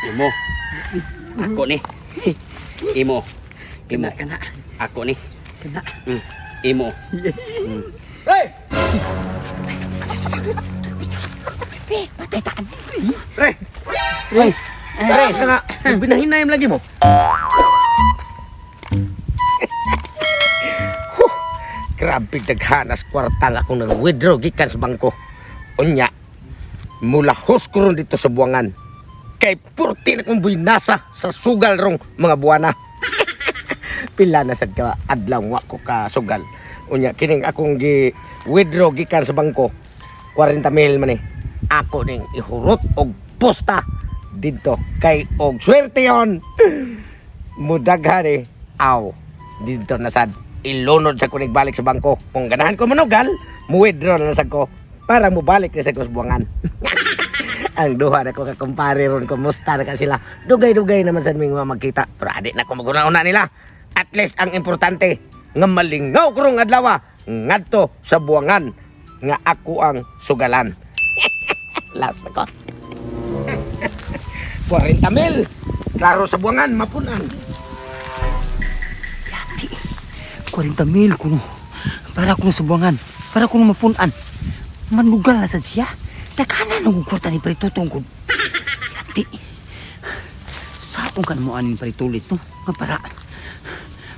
Imo. Ako ni. Imo. Imo. Kana. Ako ni. Kana. Imo. Hey! Patay taan. Pre! Pre. Pre, nga, binahinay lagi mo. Grabe daghanas kwarta nga akong nag-withdraw gikan sa bangko. Unya, mula huskron dito sa buwangan. Kay purti na kong buinasa sa sugal rong mga buwana. Pila na sad ka adlaw wa ko ka sugal. Unya, kining akong gi-withdraw gikan sa bangko. 40,000 man eh. Ako ning ihurot og posta dito kay og swerte yon. Mudaghan eh. Aw, dito na sad. Ilunod sa kunig balik sa bangko. Kung ganahan ko manugal, mu-withdraw na sad ko para mo balik na sa kusbuangan. Ang duha na ko kakumpare ron, kumusta na ka sila. Dugay-dugay naman sa mga magkita. Pero adik na ko maguna-una nila. At least ang importante, nga malingaw ko rong adlaw ngadto sa buwangan nga ako ang sugalan. Last ako. 40,000. Klaro sa buwangan, mapunan. 40,000 kuno. Para kuno sa buwangan. Para kuno mapunan. Manugal na sad siya. Nakanan ang kwarta ni Paritutong ko. Yati. Sapong ka na mo anin Paritulits, no? Nga para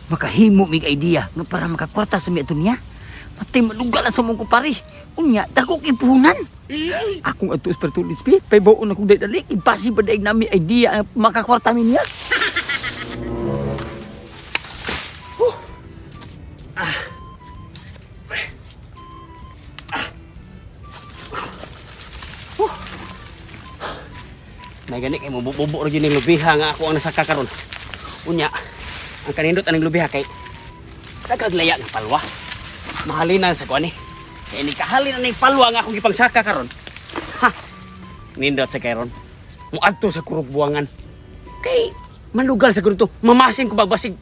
makahimo mig idea. Nga para makakwarta sa miya niya. Matay manugal na sa mong kupari. Unya, dako kipunan. Akong atus Paritulits, pi. Paibaon akong dali. Ibasi ba daig namin idea makakwarta min niya. May gani kay mububo ra gyud ning lubiha nga ako ang nasaka karon. Unya, ang kanindot aning lubiha kay nagaglaya ng palwa. Mahalinan sa kuan ni. Kay ni kahalin aning palwa nga akong gipangsaka karon. Ha. Nindot sa karon. Muadto sa kurog buwangan. Kay malugal sa to. Mamasin ko bagbasig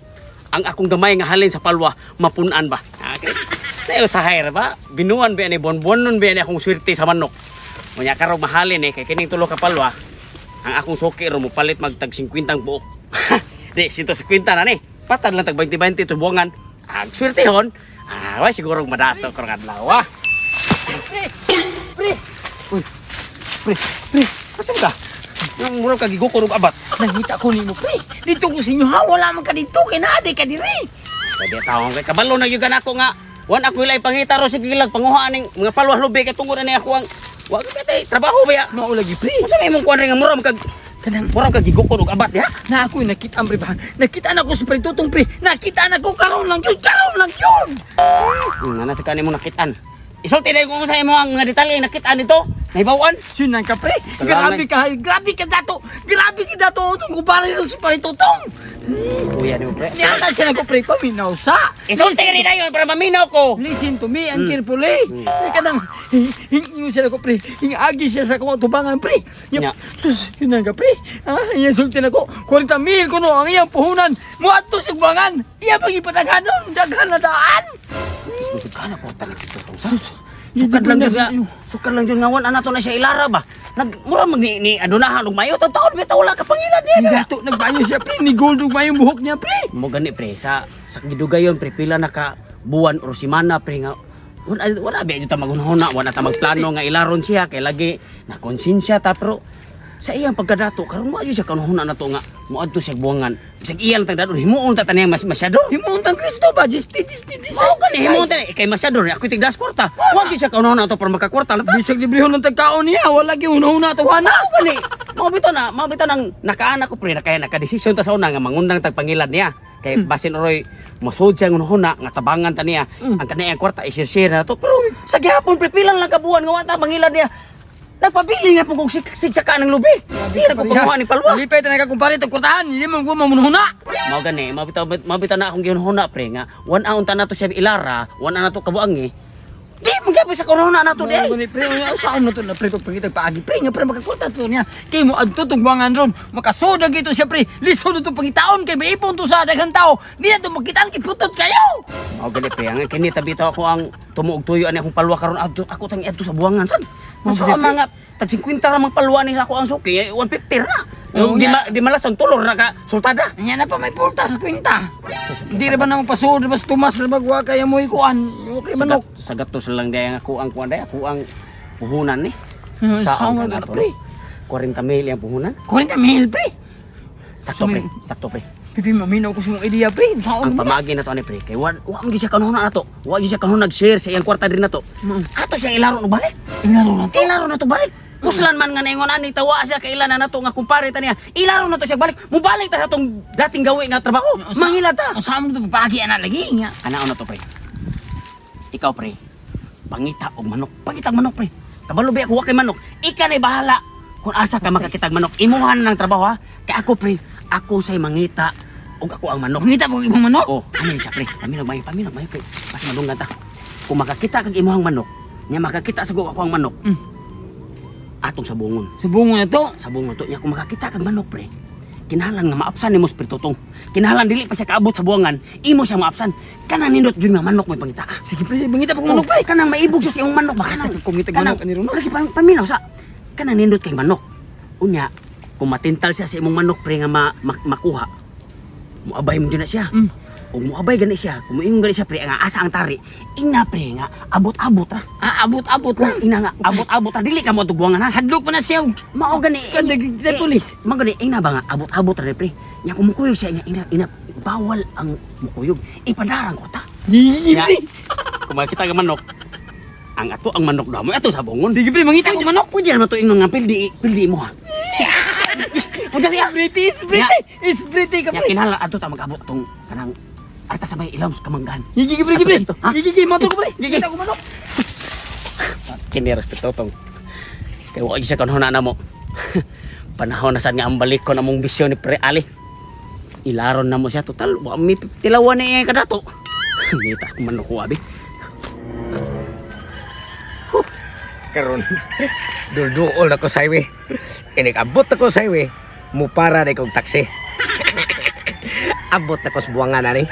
ang akong gamay nga halin sa palwa mapunan ba. Okay. Sayo sa hair ba? Binuan ba ni bonbonon ba ni akong swerte sa manok. Unya karon mahalin kay kining tulo ka palwa. Ang akong suki ro mo palit magtag 50 ang buok. Di 150 na ni. Patad lang tag 20-20 to buwangan. Ang swerte hon. Wa siguro madato karong adlaw. Pre. Pre. Uy. Pre. Asa ka? Nang muro ka gigukon og abat. Nakita ko nimo, pre. Dito ko sa inyo ha, wala man ka dito kay naade ka diri. Sabi taong kay kabalo na gyud ako nga. Wan ako ilay pangita ro sige lang panguha ning mga palwa lubi kay tungod ani ako ang wa ka tay trabaho ba ya? Mao lagi, pre. Unsa may imong kuan nga mura kag Kanang mura kag gigukon og abat ya? na ako nakita pre ba? Nakita na ko sa Paritutong, pre. Nakita na ko karon lang yun. Nana sa kanimo nakitaan. Isulti dai ko sa imo ang mga detalye nakitaan dito. Nahibawan. Sinan ka, pre. Salamat. Grabe ka dato. Grabe ka dato. Itong kupari rin sa Paritutong. Kuya ni mo pre. Niyata siya na ko, pre. Paminaw sa. Isulti ka ni dayon para maminaw ko. Listen to me and carefully. Kadang hingi siya na ko, pre. Hingagi siya sa kong tubangan, pre. Nya. Sus, yun nga, pre. Iyan sulti na ko. 40,000 kuno ang iyang puhunan. Muadto sa buwangan. Iya pang ipadaghanon. Daghan na daan. Kana ko tala dito sa. Sukad lang jud sukad lang jud ngawan ana to na siya ilara ba. Mura mag ni adunahan og mayo taon bitaw wala ka pangilan niya. Dato nagbayo siya, pre. Ni gold og mayong buhok niya, pre. Mo gani pre sa gidugayon pre pila na ka buwan o semana pre nga wala ba ta maghunahuna wala ta magplano nga ilaron siya kay lagi na konsensya ta pero sa iyang pagkadato karon mo siya kanuhuna na to nga moadto siya buwangan bisag iyang tagdato himuon ta taniyang masyado Himuntang Kristo ba? Just mao gani himuon ta kay masyado ako tigdasporta wa gyud siya kanuhuna to para makakwarta na ta bisag librehon ng tagkaon niya. Wala gyud una to hana. mao gani mao bitaw nang nakaanak ko pre na kaya nakadesisyon ta sa una nga mangundang tagpangilan niya kay basin oroy masud siya ngunahuna nga tabangan ta niya ang kaniyang kwarta i-share na to pero sa gihapon pre pilang lang kabuan nga wa ta pangilan niya nagpabili nga pong sigsaka ng lubi sira ko panguha ni palwa Lipay ta nakakumpare tag kurtahan. Hindi mo ko mamunhuna. mao gani mao bitaw na akong ginhuna pre nga wan aon ta nato siya ilara wan na nato kabuangi di magyapon sa corona nato di ay Ni pre, saan mo to na pre pagpangitag paagi pre nga pre makakurta to niya. Kay mo adto tug buwangan ron. Makasoda gito siya pre. Lisod to pangitaon kay maipon to sa daghang tao. Di na to makitaan kay putot kayo. mao gani pre nga kini tabito ako ang tumuog tuyo ani akong palwa karon ako tangi adto sa buwangan sad. Mao mga tag 50 ra mang palwa ni sa ako ang suki 150 ra. Oo, Di malas ang tulor na ka sultada. Nya na pa may pultas kwenta. Hindi ra ba nang pasud bas tumas ra bagwa kaya mo ikuan. Okay manok. Sa gatos lang daya nga kuang kuan daya, kuang puhunan ni. Saan ka nga na to, pre? 40 mil yung puhunan. 40 mil pre. Sakto Sumi- pre, sakto pre. Pipi maminaw ko sa mong idea pre. Saan Ang mo? pamagi na to ani pre, kay wa mo siya kanuna na to. Wa siya kanuna nag-share sa iyang kwarta din na to. Ato siyang ilaro no balik. Inaro na to. Ilaro na to balik. Muslan man nga naingon ani tawa siya kay ilan na nato nga kumpare ta niya. Ilaro na to siya balik. Mubalik ta sa tong dating gawi nga trabaho. Mangila ta. Saan mo to pagi ana lagi nga. Anao na to pre. Ikaw pre. Pangita og manok. Pangitag manok pre. Kabalo ba ako wa kay manok. Ika na bahala kung asa ka makakitag manok. Imuhan ng trabaho ha. Kay ako pre, ako say mangita og ako ang manok. Mangita mo ibang manok. Oh, ano siya pre? Paminaw mayo kay mas madunggan ta. Kung makakita kag imuhang manok, nya makakita sa ako ang manok. Atong sabungon. Subungon na to. Sabungon to nya kung makakita kag manok pre. Kinahanglan nga maapsan nimo spiritutong. Kinahanglan dili pa siya kaabot sa buwangan, imo siya maapsan. Kanang nindot jud nga manok may pangita. Sige pre, mangita pa ko manok pre. Kanang maibog siya sa iyong manok ba kanang Sa kungitag manok ani ron. Lagi paminaw sa kanang nindot kay manok. Unya, kung matintal siya sa imong manok pre nga makuha. Muabay mo dyan na siya. Kung muabay gani siya, kung muingon gani siya pre nga asa ang tari, ina pre nga abot-abot ra. Abot-abot lang. Ina nga abot-abot ra dili ka mo tubuangan ha. Hadlok pa na siya. Mao gani. Kada tulis. Mao gani ina ba nga abot-abot ra pre. Nya kung mukuyog siya ina bawal ang mukuyog. Ipadarang ko ta. Sige pre. Kung makita ka manok, ang ato ang manok daw mo ato sa bungon. Sige pre, mangita ko manok. Pwede naman ito ingong nga pildi mo ha. Pwede siya. Pretty, is pretty ka Nya pre. kinahanglan ato ta mag-abot tong kanang arta sa may ilaw sa kamanggan. Gigi pre, gigi pre. Ha? Gigi mato ko pre. Gigi. Kita ko manok. Kini respeto tong. Kay wa siya kanhuna na mo. Panahon na sad nga ang balik ko na mong bisyon ni Pre Ali. Ilaron na mo siya total wa mi tilawan ni kadato. Ngita ko man ko abi. Karon dulduol ako sa highway. Inig-abot ako sa highway, mupara na kong taksi. Abot ako sa buwangan na ni.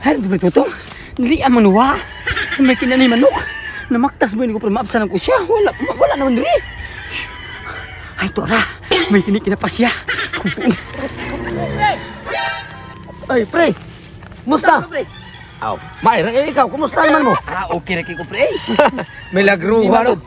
Ano ba ito? Dili ang manuwa. May kinanay manok. Namaktas mo yun ko pero maapsan ko siya. Wala naman dili. Ay, tora. May kinikinapasya. Ay, pre! Musta? Aw, Mayra, ikaw, kumusta naman mo? Okay na ko pre. Milagruha ro.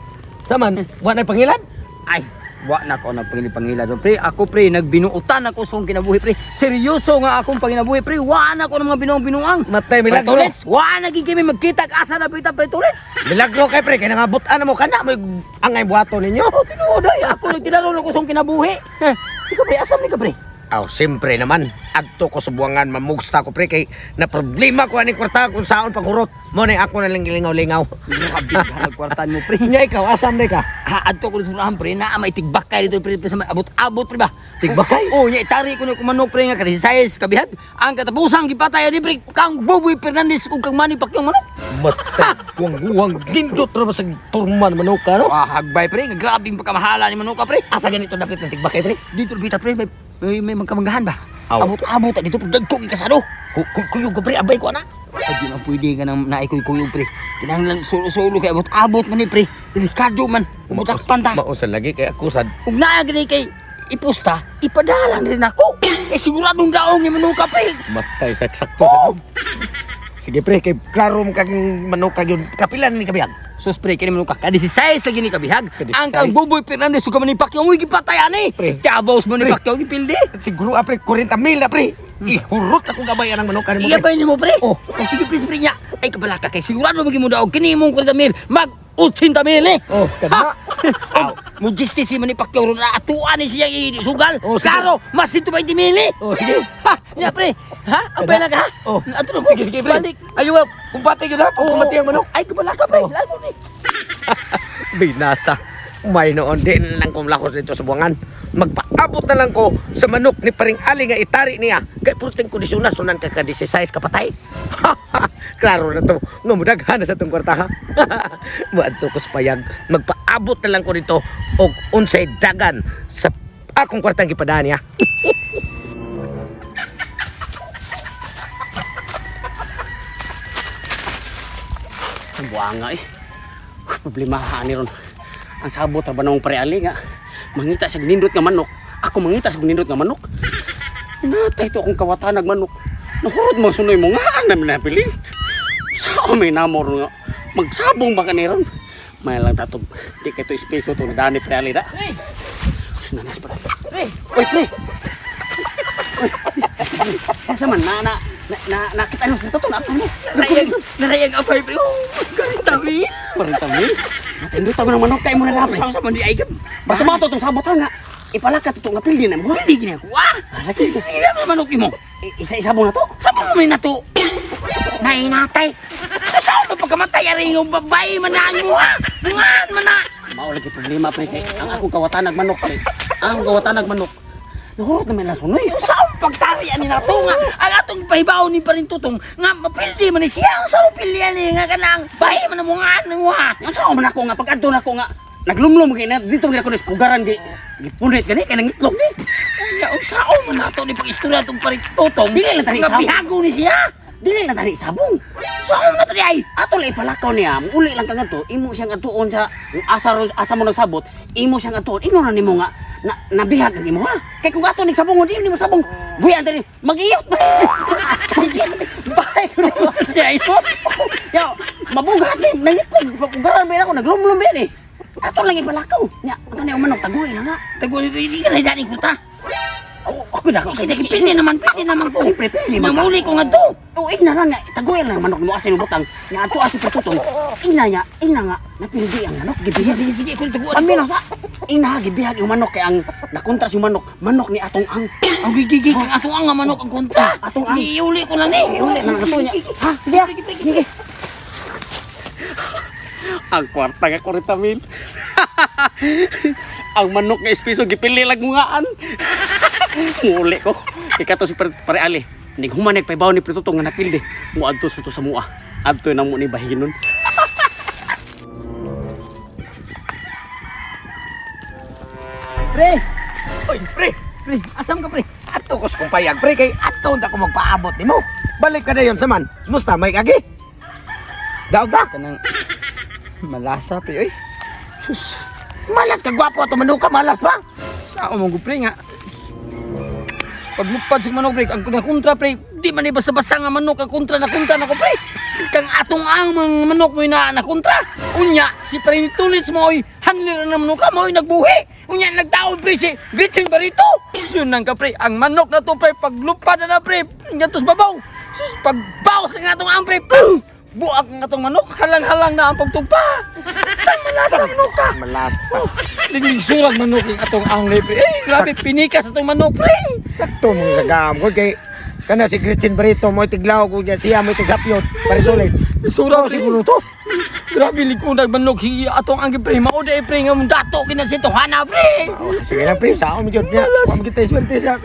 Saman, wala na pangilan? Ay, wa na ko na pangilipangila doon pre. Ako pre, nagbinuutan ako sa akong kinabuhi pre. Seryoso nga akong panginabuhi pre. Wa na ko ng mga binuang-binuang. Matay, milagro. Pretulets, wa na gigi may magkita asa na pita pretulets. Milagro kay pre, kaya nangabutan mo kana mo angay buhato ninyo. Oh, tinuod ay ako nagtinaro ko sa akong kinabuhi. Ikaw pre, asam ni ka pre? Aw, siyempre naman. Adto ko sa buwangan, mamugsta ko pre, kay na problema ko ani kwarta kung saan paghurot. Mo na ako na lang lingaw-lingaw. Hindi ka bighan kwartan mo pre. Nya ikaw, asam na ka? Adto ko sa surahan pre na may tigbakay dito pre sa may abot-abot pre ba? Tigbakay? Oh, nya itari ko na kumanok pre nga kasi size kabihag. Ang katapusang gipatay ni pre kang Boboy Fernandez ug kang Manny Pacquiao manok. Matay, guwang gindot ra ba sa turman manok ka, no? Ah, hagbay pre, nga grabe ang pagkamahala ni manok ka pre. Asa ganito dapat ng tigbakay pre? Dito bita pre may magkamanggahan ba? Aw. Abot-abot dito pre dagko ikasado. Kuyog ka pre, abay ko na. Ay, di na pwede ka nang naikoy-kuyog pre. Kinahanglan solo-solo kay abot-abot man ni pre. Delikado man. Umutak panta. Mausan lagi kay akusad. Kung naa gani kay ipusta, ipadalan rin ako. Eh siguradong daong ni manuka pre. Matay sa eksakto sa Sige pre, kay klaro mo kag manok kag yun. Kapilan ni kabihag. Sus pre, kini manuka. Kada si size lagi ni kabihag. Kada si Ang kang size. Boboy Fernandez ug Manny Pacquiao mo gipatayan ni. Pre. Tiabaws mo ni Pre. Pacquiao gipildi. Siguro pre, 40 mil na pre. Ihurot ako gabayan ng manok kanimo. Iya ba mo pre? Oh. Sige pre niya. Ay kabalaka kay sigurado mo gimo daog kini mong 40 mil. Mag 80 mil eh. Oh, kana. Aw, mo justice si Manny Pacquiao ron na atuan ni siya sugal. Oh, sige. Klaro, mas 120 mil eh. Oh, sige. Ha, niya pre. Ha? Ang pala ka ha? Oh. Ato ko. Sige, pre. Balik. Ayaw, kumpate yun ha. Pagkumati ang manok. Ay kabalaka pre. Oh. Lalo ni. Binasa. May noon din lang kumlakos dito sa buwangan. Magpaabot na lang ko sa manok ni Paring Ali nga itari niya. Kay purting kondisyon na sunan ka 16 kapatay. Klaro na to. Nga mudaghan na sa itong kwarta ha. Maadto ko sa payag. Magpaabot na lang ko dito og unsay dagan sa akong kwartang gipadaan niya. Ang buanga eh. Problema ni ron. ang sabot ra banong preali nga mangita sa nindot nga manok. Ako mangita sa nindot nga manok. Natay to akong kawatanag manok. Nahurot mo sunoy mo nga namin napiling. Sao may namor nga magsabong ba kaniron? May lang tatog. Di kay to espeso to dani preali da. Pre! Sunanas pa. Pre! Oy, pre. Asa man nakita nyo sa to na mo. Narayag apay, pre. Oh, galing tabi. Parang tabi. Natindot ako ng manok kay mo na lapos. Sa man di ay gam. Basta mo to sabot nga. Ipalakat ito nga pildi na mo. Hindi gina ko. Ah! Lagi Sila mo manok mo. isa-isa mo na to. Sa mo may nato. Nainatay. Saan mo pagkamatay ari ng babae manaan mo ha? Mangaan man na. Mao lagi problema pre kay ang akong kawatanag manok pre. Ang kawatanag manok. Nahurot naman lang sunoy. Saan pagtari ani nato nga? Ang atong pahibaw ni pa rin tutong nga mapildi man ni siya. Saan mo pildi ani nga kanang bahay man na mangaan mo ha? Yung saan man ako nga pagkadto na ako nga naglumlum kay na dito nga ako na pugaran gi gipunit gani kay nangitlog ni. Unya saan man nato ni pag-istorya tong paring tutong? Dili lang tani Nga sabong. bihago ni siya. Dili lang tani sabong. Saan mo nato di ay? Ato lang ipalakaw niya, uli lang kang ato, imo siyang atuon sa asa mo nagsabot, imo siyang atuon, ino na nimo nga nabihag ang imo ha. Kay kung ato nagsabong di nimo sabong. Buyan tani magiyot ba. Bahay ko nimo sa ay mo. Yo, mabugat ni nangitlog papugaran ba ako naglumlum ba ni. Ato lang ipalakaw. Nya, ang kanay manok tagoy na na. Tago ni hindi ka na dani kurta. Ako na ako Kasi pwede naman ko. Siyempre, pwede man ka. Mamuli ko nga to. Oo, ina lang nga. Tagoy lang manok mo asin ubotang. Nga ato asin patutong. Ina nga. Napildi ang manok. Gibihag. Sige, kung taguan Pamino sa ina gibihag yung manok kay ang nakontras yung manok ni atong ang. Ang gigigig ang ato ang manok ang kontra. Atong ang. Iuli ko lang eh. Iuli lang ato niya. Ha, sige. Sige. Ang kwarta nga 40,000. Ang manok nga espeso gipili lang ngaan. Muli ko. Ikato si pare ali. Ning humanek paybaw ni Prituto nga napildi. Mo adto suto sa mua. Adto na mo ni bahinon. Pre, Oy, pre! pre, asam ka pre? Ato ko sa kong payag, pre, kay ato na ko magpaabot ni mo. Balik ka na yon saman. Musta, may kagi? Daog ka? Kanang malasa pre, oy. Sus, malas ka, gwapo ato manuka, malas pa. Sa mo go pre nga. Pag lupad sa manok pre, ang kontra pre, di man ni basa-basa nga manok ang kontra na ko pre. Kang atong ang mga manok mo na kontra. Unya, si pre ni tulits mo oy, handler na manok mo oy nagbuhi. Unya nagtaon pre si Gretchen Barito. Sunan ka pre, ang manok na to pre pag lupad na pre, ngatos babaw. Sus pagbaw sa atong ang pre. Buak ang atong manok, halang-halang na ang pagtugpa. Tang malasa manok ka. Malasa. Liglig surag manok ang atong ang pre. Eh, grabe pinikas atong manok pre. Sakto mo sa gam ko kay kana si Gretchen Barito mo tiglaw ko diyan siya mo tighapyot para sulit. Surag Siguro to. Grabe likunag manok si atong ang pre mao dai pre nga dato kina si Tohana pre. Sige na pre, sao mo jud niya. Pam kita swerte sa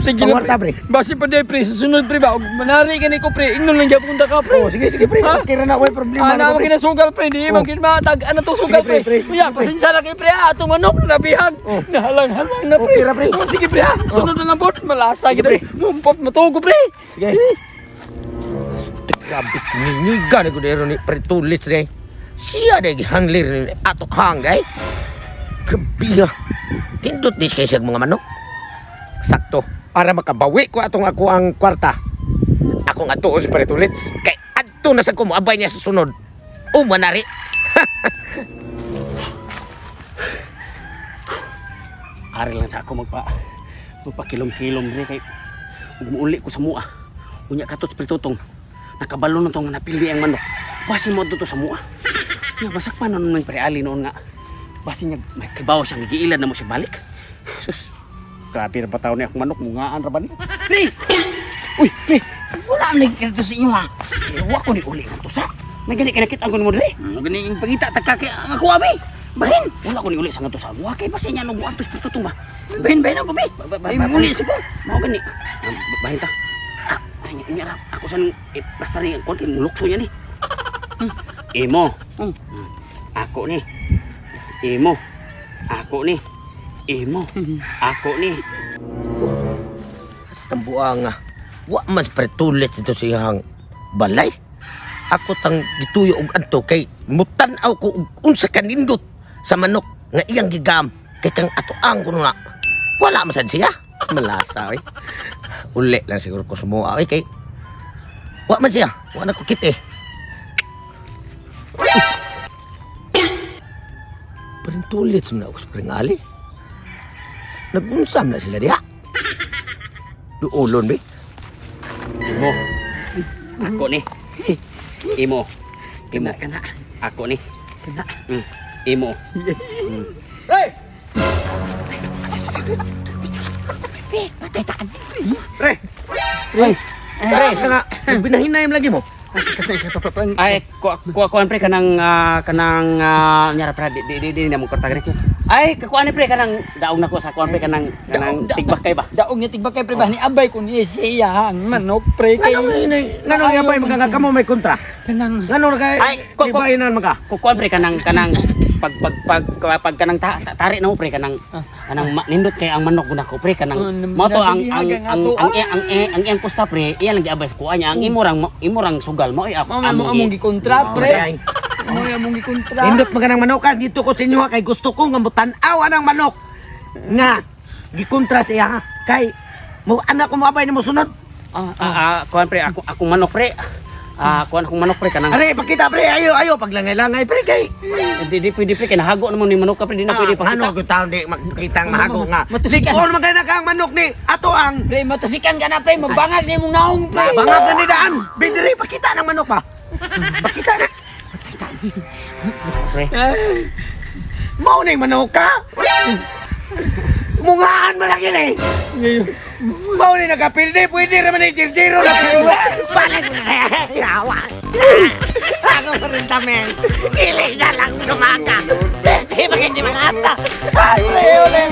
Sige na Pawarta, pre. pre. Basi pa dai pre sa sunod pre ba og manari ka ni ko pre ingnon lang gyapon ta ka pre. Oh, sige sige pre. Ha? Okay ra na ko problema Ana na mo ko pre. kinasugal pre di man Oh. kinmatag ana to sugal Sige, pre. pre, sige, Ya pre. pasensya lang kay pre atong manok nabihag. Oh. Nahalang-halang na pre. Okay ra, pre. Oh, sige pre ha. Sunod na lang po malasa Sige, gid pre. Mumpot matugo pre. Sige. Grabe ningiga na ko dero ni pretulit re. Siya day handler ni ato hang day. Grabe. Tindot dis kay siya mga manok. Sakto. Para makabawi ko atong ako ang kwarta. Ako nga tuon si pretulit. Kay adto na sa ko moabay niya sa sunod. O manari. Ari lang sa ako magpakilom-kilom dire kay umuuli ko sa mua. Unya katot sa Pritutong. Nakabalo na tong napildi ang manok. Basi mo to sa mua. Nya basak pa noon ng preali noon nga. Basi niya may kibaw siya giilad na mo siya balik. Sus. Grabe na pataw ni akong manok mungaan ra ba ni? Pre. Uy, pre. Wala man nagkito sa inyo ha. Wa ko ni uli nga to sa. May gani kinakit ang mo dire. Gani yung pangita takake ang ako abi. Bahin. Wala ko ni uli sa nga to sa. Wa kay basi niya no buato sa Pritutong ba. Bahin ako bi. Ay muli siguro. Mao gani. Bahin ta. Nya ako sa basta rin kon kay mulukso niya ni. Imo. Ako ni. Imo. Ako ni. Imo. Ako ni. Basta buang wa mas pretulit ito siyang balay. Ako tang gituyo og adto kay mutan-aw ko og unsa kanindot sa manok nga iyang gigam kay kang atoang kuno na. Wala masad siya. Malasa oy. Uli lang siguro ko sumuha oy kay wa man siya. Wa na ko kit eh. Parintulit sa mga ako sa paringali. Nagunsam na sila diha. Duulon, be. Imo. Ako ni. Imo. Imo. Kana. Ako ni. Kana. Imo. Hey! Patay taan. Pre! Pre. Pre! Nga, binahinayam lagi mo. Ay, kuan pre kanang nyara pre di na mo korta gani. Ay, kuan pre kanang daog na ko sa kuan pre kanang tigbak kay ba. Daog niya tigbak kay pre ba ni abay ko ni siya ang manok pre kay. Ngano nga ba magkakamo may kontra? Kanang Ngano na kay Ay, ibainan maka? Kuan pre kanang pag kanang tari na mo pre kanang nindot kay ang manok guna ko pre kanang mo to ang iyang pusta pre iya lang giabay sa kuan niya ang imurang sugal mo ay ako among gikontra pre. Mo among gikontra. Nindot magandang manokan dito ko sa inyo ha, kay gusto ko nga mutan-aw ang manok. Nga gikontra siya ha, kay mo anak ko mabay ni mo sunod. Kuan pre akong manok pre. Kuan akong manok pre kanang Are pakita pre ayo paglangay-langay pre kay. di pwede pre kay nahago naman ni manok ka pre di na pwede Ano pakita. ko taon di makita ang mahago nga. Matusikan. Likon man kay kang manok ni ato ang Pre matusikan ka na pre mabangag ni mong naong pre. bangag na ni daan. Bidiri pakita ng manok pa. Pakita na. Pre. Mao na yung manok ka. Mungaan mo lang yun eh. Mao na nagkapilde, pwede naman yung jirjiro na. Balik mo na yawa. Ako pa rin tamen. Ilis na lang gumaga. Pwede pag hindi manata. Ay, uli.